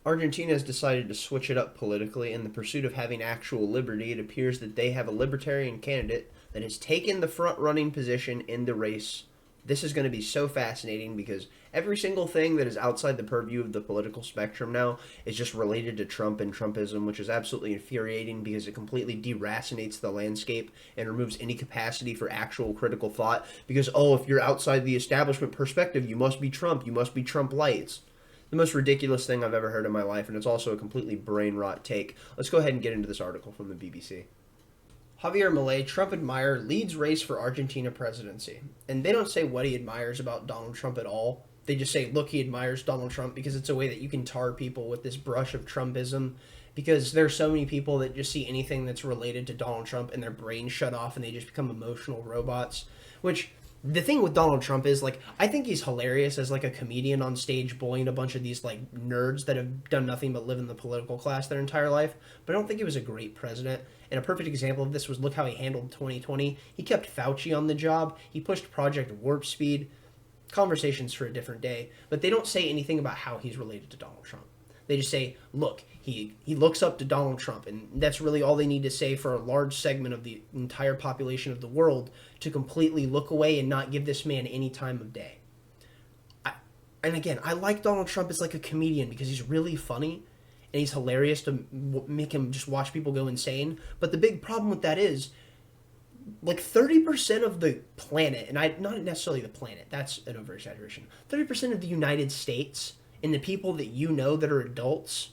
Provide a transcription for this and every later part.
Argentina has decided to switch it up politically in the pursuit of having actual liberty. It appears that they have a libertarian candidate that has taken the front running position in the race. This is going to be so fascinating because every single thing that is outside the purview of the political spectrum now is just related to Trump and Trumpism, which is absolutely infuriating because it completely deracinates the landscape and removes any capacity for actual critical thought. Because, oh, if you're outside the establishment perspective, you must be Trump. You must be Trump light. It's the most ridiculous thing I've ever heard in my life, and it's also a completely brain rot take. Let's go ahead and get into this article from the BBC. Javier Milei, Trump admirer, leads race for Argentina presidency. And they don't say what he admires about Donald Trump at all. They just say, look, he admires Donald Trump because it's a way that you can tar people with this brush of Trumpism. Because there are so many people that just see anything that's related to Donald Trump and their brains shut off and they just become emotional robots. Which, the thing with Donald Trump is, like, I think he's hilarious as, like, a comedian on stage bullying a bunch of these, like, nerds that have done nothing but live in the political class their entire life. But I don't think he was a great president. And a perfect example of this was look how he handled 2020. He kept Fauci on the job. He pushed Project Warp Speed. Conversations for a different day. But they don't say anything about how he's related to Donald Trump. They just say, look, he looks up to Donald Trump. And that's really all they need to say for a large segment of the entire population of the world to completely look away and not give this man any time of day. And again, I like Donald Trump as like a comedian because he's really funny and he's hilarious to make him just watch people go insane. But the big problem with that is, like 30% of the planet, and not necessarily the planet, that's an over-exaggeration, 30% of the United States and the people that you know that are adults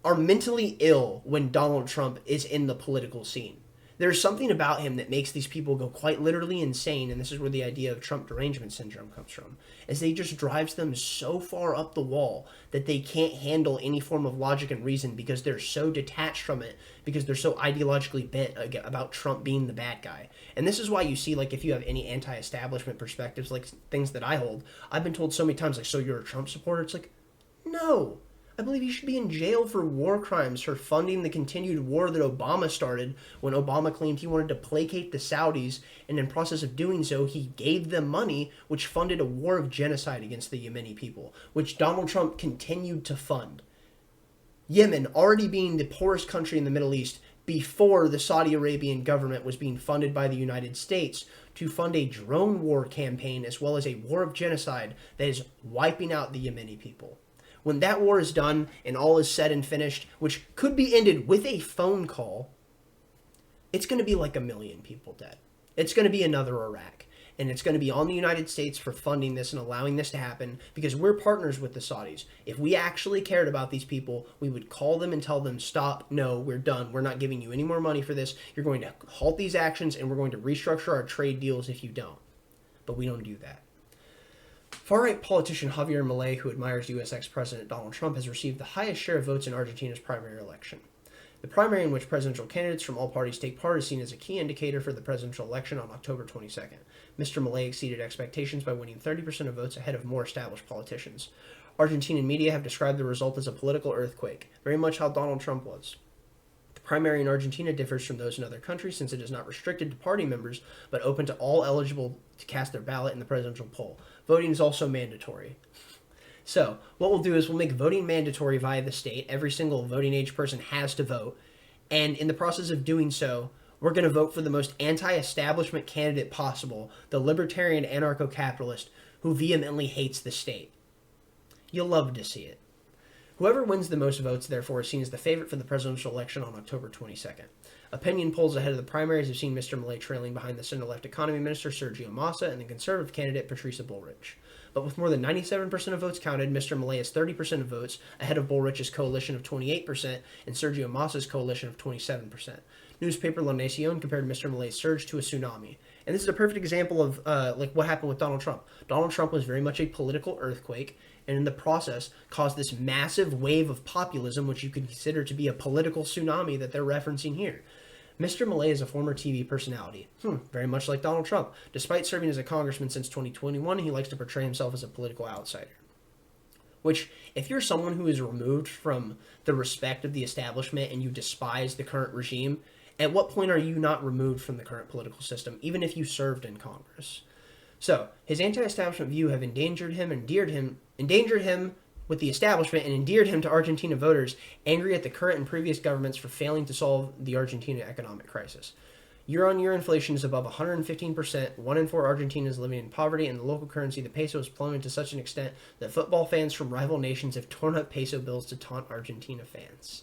are mentally ill when Donald Trump is in the political scene. There's something about him that makes these people go quite literally insane, and this is where the idea of Trump derangement syndrome comes from, is he just drives them so far up the wall that they can't handle any form of logic and reason because they're so detached from it, because they're so ideologically bent about Trump being the bad guy. And this is why you see, like, if you have any anti-establishment perspectives, like things that I hold, I've been told so many times, like, so you're a Trump supporter? It's like, no. I believe he should be in jail for war crimes for funding the continued war that Obama started when Obama claimed he wanted to placate the Saudis, and in process of doing so, he gave them money which funded a war of genocide against the Yemeni people, which Donald Trump continued to fund. Yemen already being the poorest country in the Middle East before the Saudi Arabian government was being funded by the United States to fund a drone war campaign as well as a war of genocide that is wiping out the Yemeni people. When that war is done and all is said and finished, which could be ended with a phone call, it's going to be like 1 million people dead. It's going to be another Iraq. And it's going to be on the United States for funding this and allowing this to happen because we're partners with the Saudis. If we actually cared about these people, we would call them and tell them, stop, no, we're done. We're not giving you any more money for this. You're going to halt these actions and we're going to restructure our trade deals if you don't. But we don't do that. Far-right politician Javier Milei, who admires U.S. ex-President Donald Trump, has received the highest share of votes in Argentina's primary election. The primary in which presidential candidates from all parties take part is seen as a key indicator for the presidential election on October 22nd. Mr. Milei exceeded expectations by winning 30% of votes ahead of more established politicians. Argentine media have described the result as a political earthquake, very much how Donald Trump was. The primary in Argentina differs from those in other countries since it is not restricted to party members, but open to all eligible to cast their ballot in the presidential poll. Voting is also mandatory. So, what we'll do is we'll make voting mandatory via the state. Every single voting age person has to vote. And in the process of doing so, we're going to vote for the most anti-establishment candidate possible, the libertarian anarcho-capitalist who vehemently hates the state. You'll love to see it. Whoever wins the most votes, therefore, is seen as the favorite for the presidential election on October 22nd. Opinion polls ahead of the primaries have seen Mr. Milei trailing behind the center-left economy minister Sergio Massa and the conservative candidate Patricia Bullrich. But with more than 97% of votes counted, Mr. Milei has 30% of votes, ahead of Bullrich's coalition of 28% and Sergio Massa's coalition of 27%. Newspaper La Nacion compared Mr. Milei's surge to a tsunami. And this is a perfect example of like what happened with Donald Trump. Donald Trump was very much a political earthquake, and in the process caused this massive wave of populism, which you could consider to be a political tsunami that they're referencing here. Mr. Milei is a former TV personality, very much like Donald Trump. Despite serving as a congressman since 2021, he likes to portray himself as a political outsider. Which, if you're someone who is removed from the respect of the establishment and you despise the current regime, at what point are you not removed from the current political system, even if you served in Congress? So, his anti-establishment view have endangered him, with the establishment and endeared him to Argentina voters angry at the current and previous governments for failing to solve the Argentina economic crisis. Year-on-year inflation is above 115%. 1 in 4 Argentinians living in poverty, and the local currency, the peso, has plummeted to such an extent that football fans from rival nations have torn up peso bills to taunt Argentina fans.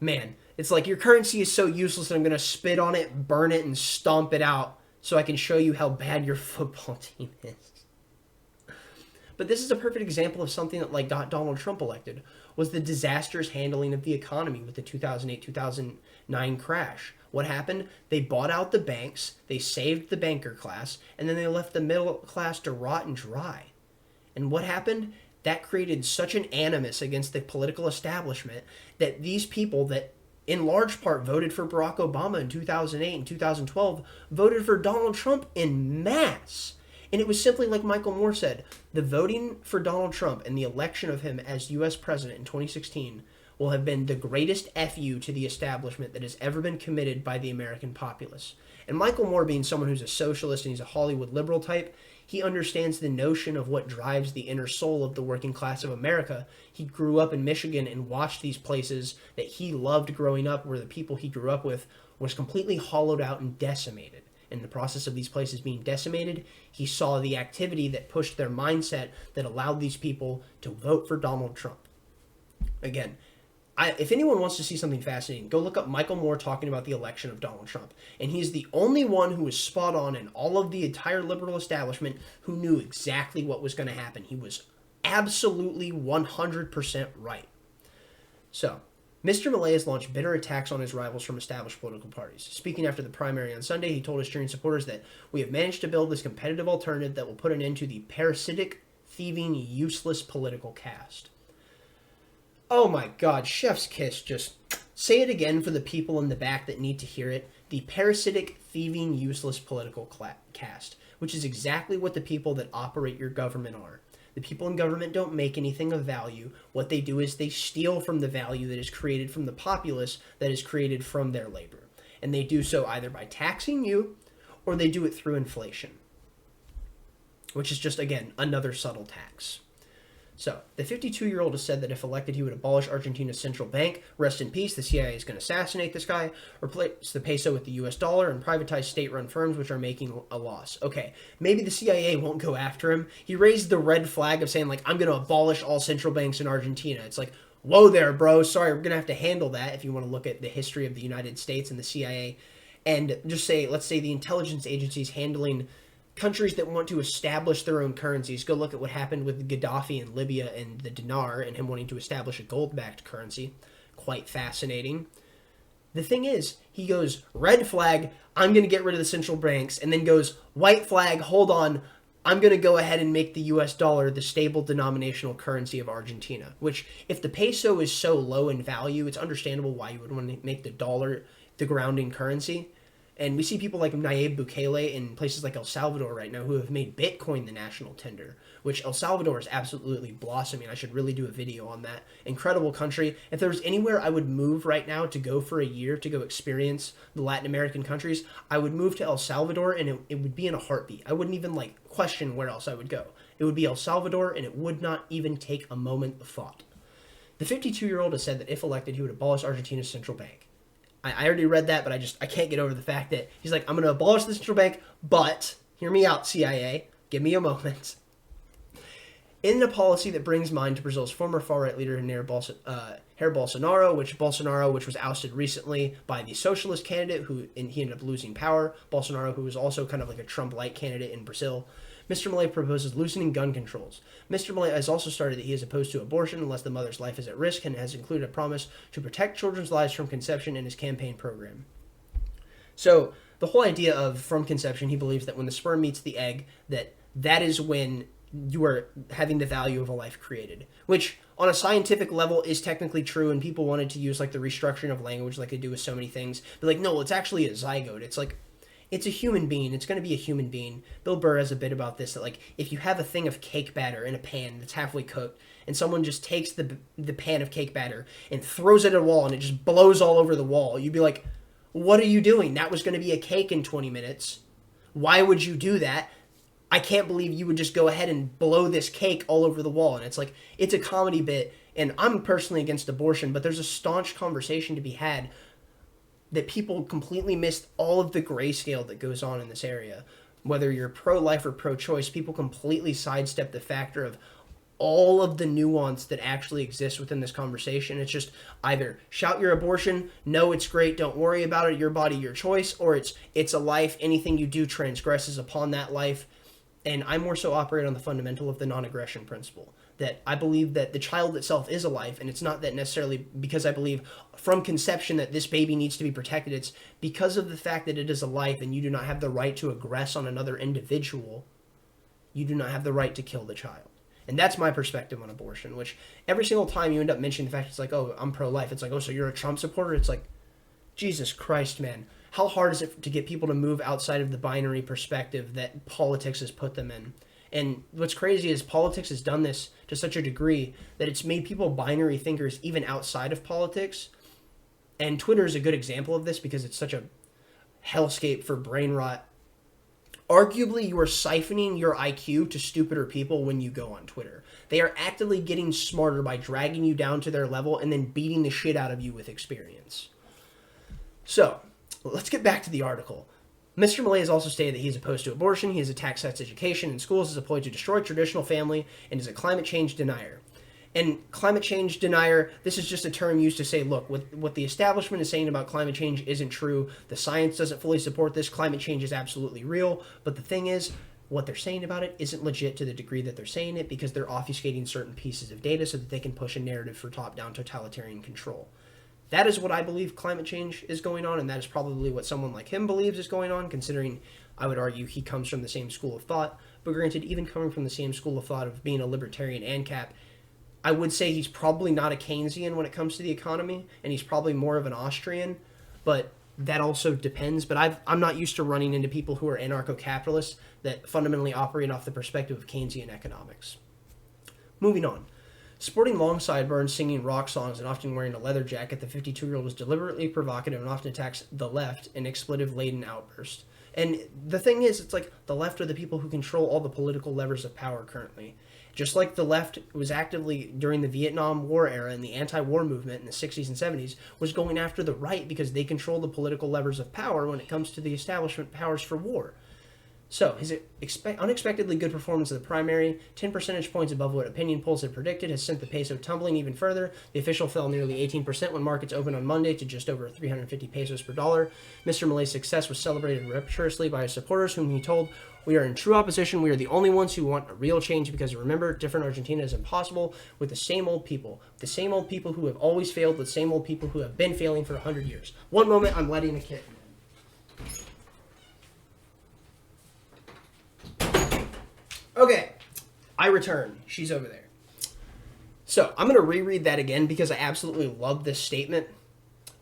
Man, it's like your currency is so useless that I'm going to spit on it, burn it, and stomp it out so I can show you how bad your football team is. But this is a perfect example of something that got Donald Trump elected, was the disastrous handling of the economy with the 2008-2009 crash. What happened? They bought out the banks, they saved the banker class, and then they left the middle class to rot and dry. And what happened? That created such an animus against the political establishment that these people that in large part voted for Barack Obama in 2008 and 2012 voted for Donald Trump en masse. And it was simply like Michael Moore said, the voting for Donald Trump and the election of him as U.S. president in 2016 will have been the greatest FU to the establishment that has ever been committed by the American populace. And Michael Moore, being someone who's a socialist and he's a Hollywood liberal type, he understands the notion of what drives the inner soul of the working class of America. He grew up in Michigan and watched these places that he loved growing up, where the people he grew up with was completely hollowed out and decimated. In the process of these places being decimated, he saw the activity that pushed their mindset that allowed these people to vote for Donald Trump. Again, if anyone wants to see something fascinating, go look up Michael Moore talking about the election of Donald Trump. And he's the only one who was spot on in all of the entire liberal establishment who knew exactly what was going to happen. He was absolutely 100% right. So, Mr. Milei has launched bitter attacks on his rivals from established political parties. Speaking after the primary on Sunday, he told his cheering supporters that we have managed to build this competitive alternative that will put an end to the parasitic, thieving, useless political caste. Oh my God, chef's kiss, just say it again for the people in the back that need to hear it. The parasitic, thieving, useless political caste, which is exactly what the people that operate your government are. The people in government don't make anything of value. What they do is they steal from the value that is created from the populace, that is created from their labor. And they do so either by taxing you, or they do it through inflation, which is just, again, another subtle tax. So, the 52-year-old has said that if elected, he would abolish Argentina's central bank. Rest in peace, the CIA is going to assassinate this guy, replace the peso with the US dollar, and privatize state-run firms which are making a loss. Okay, maybe the CIA won't go after him. He raised the red flag of saying, I'm going to abolish all central banks in Argentina. It's like, whoa there, bro. Sorry, we're going to have to handle that if you want to look at the history of the United States and the CIA. And just say, let's say the intelligence agencies handling countries that want to establish their own currencies. Go look at what happened with Gaddafi in Libya and the dinar and him wanting to establish a gold-backed currency. Quite fascinating. The thing is, he goes, red flag, I'm going to get rid of the central banks, and then goes, white flag, hold on, I'm going to go ahead and make the US dollar the stable denominational currency of Argentina. Which, if the peso is so low in value, it's understandable why you would want to make the dollar the grounding currency. And we see people like Nayib Bukele in places like El Salvador right now who have made Bitcoin the national tender, which El Salvador is absolutely blossoming. I should really do a video on that. Incredible country. If there was anywhere I would move right now to go for a year to go experience the Latin American countries, I would move to El Salvador, and it would be in a heartbeat. I wouldn't even question where else I would go. It would be El Salvador, and it would not even take a moment of thought. The 52-year-old has said that if elected, he would abolish Argentina's central bank. I already read that, but I can't get over the fact that he's like, I'm going to abolish the central bank, but, hear me out, CIA, give me a moment. In a policy that brings mind to Brazil's former far-right leader, Jair Bolsonaro, which was ousted recently by the socialist candidate, he ended up losing power. Bolsonaro, who was also kind of like a Trump-like candidate in Brazil. Mr. Milei proposes loosening gun controls. Mr. Milei has also started that he is opposed to abortion unless the mother's life is at risk, and has included a promise to protect children's lives from conception in his campaign program. So, the whole idea of from conception, he believes that when the sperm meets the egg, that is when you are having the value of a life created. Which, on a scientific level, is technically true, and people wanted to use the restructuring of language like they do with so many things. But no, it's actually a zygote. It's a human being. It's going to be a human being. Bill Burr has a bit about this, that if you have a thing of cake batter in a pan that's halfway cooked, and someone just takes the pan of cake batter and throws it at a wall and it just blows all over the wall, you'd be like, what are you doing? That was going to be a cake in 20 minutes. Why would you do that? I can't believe you would just go ahead and blow this cake all over the wall. And it's like, it's a comedy bit. And I'm personally against abortion, but there's a staunch conversation to be had that people completely missed all of the grayscale that goes on in this area. Whether you're pro-life or pro-choice, people completely sidestep the factor of all of the nuance that actually exists within this conversation. It's just either shout your abortion, no, it's great, don't worry about it, your body, your choice, or it's a life, anything you do transgresses upon that life. And I more so operate on the fundamental of the non-aggression principle, that I believe that the child itself is a life, and it's not that necessarily because I believe from conception that this baby needs to be protected. It's because of the fact that it is a life, and you do not have the right to aggress on another individual. You do not have the right to kill the child. And that's my perspective on abortion, which every single time you end up mentioning the fact it's like, oh, I'm pro-life. It's like, oh, so you're a Trump supporter? It's like, Jesus Christ, man. How hard is it to get people to move outside of the binary perspective that politics has put them in? And what's crazy is politics has done this to such a degree that it's made people binary thinkers even outside of politics. And Twitter is a good example of this because it's such a hellscape for brain rot. Arguably, you are siphoning your IQ to stupider people when you go on Twitter. They are actively getting smarter by dragging you down to their level and then beating the shit out of you with experience. So, let's get back to the article. Mr. Millay has also stated that he is opposed to abortion, he has attacked sex education in schools as a ploy to destroy traditional family, and is a climate change denier. And climate change denier, this is just a term used to say, look, what the establishment is saying about climate change isn't true. The science doesn't fully support this. Climate change is absolutely real. But the thing is, what they're saying about it isn't legit to the degree that they're saying it because they're obfuscating certain pieces of data so that they can push a narrative for top-down totalitarian control. That is what I believe climate change is going on, and that is probably what someone like him believes is going on, considering I would argue he comes from the same school of thought. But granted, even coming from the same school of thought of being a libertarian ANCAP, I would say he's probably not a Keynesian when it comes to the economy, and he's probably more of an Austrian, but that also depends. But I'm not used to running into people who are anarcho-capitalists that fundamentally operate off the perspective of Keynesian economics. Moving on. Sporting long sideburns, singing rock songs, and often wearing a leather jacket, the 52-year-old was deliberately provocative and often attacks the left in expletive-laden outbursts. And the thing is, it's like the left are the people who control all the political levers of power currently. Just like the left was actively, during the Vietnam War era and the anti-war movement in the 60s and 70s, was going after the right because they control the political levers of power when it comes to the establishment powers for war. So, his unexpectedly good performance in the primary, 10 percentage points above what opinion polls had predicted, has sent the peso tumbling even further. The official fell nearly 18% when markets opened on Monday to just over 350 pesos per dollar. Mr. Malay's success was celebrated rapturously by his supporters, whom he told, "We are in true opposition. We are the only ones who want a real change because, remember, different Argentina is impossible with the same old people. The same old people who have always failed, the same old people who have been failing for 100 years. One moment, I'm letting a kid. Okay, I return. She's over there. So, I'm going to reread that again because I absolutely love this statement.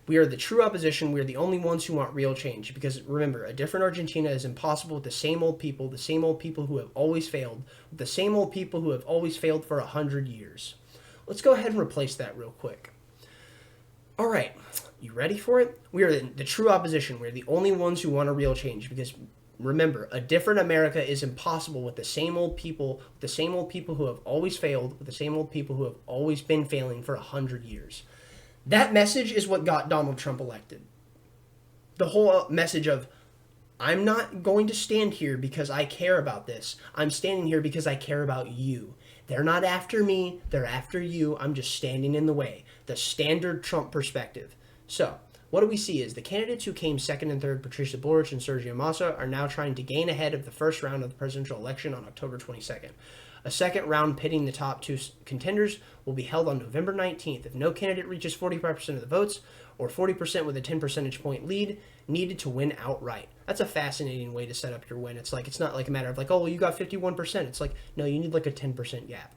We are the true opposition. We are the only ones who want real change. Because, remember, a different Argentina is impossible with the same old people who have always failed, with the same old people who have always failed for 100 years. Let's go ahead and replace that real quick. All right, you ready for it? We are the true opposition. We are the only ones who want a real change because, remember, a different America is impossible with the same old people who have always failed, with the same old people who have always been failing for 100 years. That message is what got Donald Trump elected. The whole message of, I'm not going to stand here because I care about this. I'm standing here because I care about you. They're not after me. They're after you. I'm just standing in the way. The standard Trump perspective. So, what do we see is the candidates who came second and third, Patricia Bullrich and Sergio Massa, are now trying to gain ahead of the first round of the presidential election on October 22nd. A second round pitting the top two contenders will be held on November 19th. If no candidate reaches 45% of the votes, or 40% with a 10 percentage point lead, needed to win outright. That's a fascinating way to set up your win. It's not like a matter of like, oh, well, you got 51%. It's like, no, you need like a 10% gap.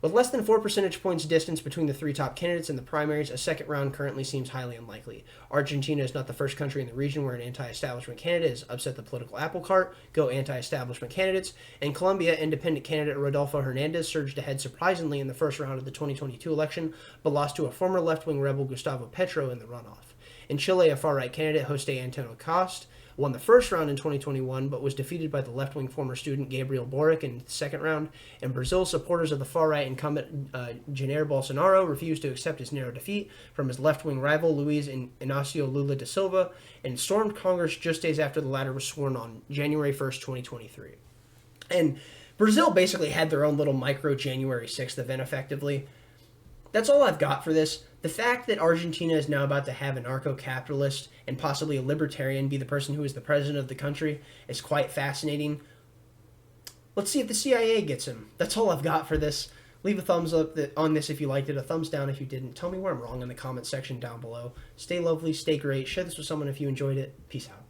With less than 4 percentage points distance between the three top candidates in the primaries, a second round currently seems highly unlikely. Argentina is not the first country in the region where an anti-establishment candidate has upset the political apple cart. Go anti-establishment candidates. In Colombia, independent candidate Rodolfo Hernandez surged ahead surprisingly in the first round of the 2022 election, but lost to a former left-wing rebel Gustavo Petro in the runoff. In Chile, a far-right candidate, Jose Antonio Cast, won the first round in 2021, but was defeated by the left-wing former student Gabriel Boric in the second round. In Brazil, supporters of the far-right incumbent Jair Bolsonaro refused to accept his narrow defeat from his left-wing rival Luiz Inácio Lula da Silva and stormed Congress just days after the latter was sworn on January 1st, 2023. And Brazil basically had their own little micro January 6th event, effectively. That's all I've got for this. The fact that Argentina is now about to have an anarcho-capitalist and possibly a libertarian be the person who is the president of the country is quite fascinating. Let's see if the CIA gets him. That's all I've got for this. Leave a thumbs up on this if you liked it, a thumbs down if you didn't. Tell me where I'm wrong in the comment section down below. Stay lovely, stay great. Share this with someone if you enjoyed it. Peace out.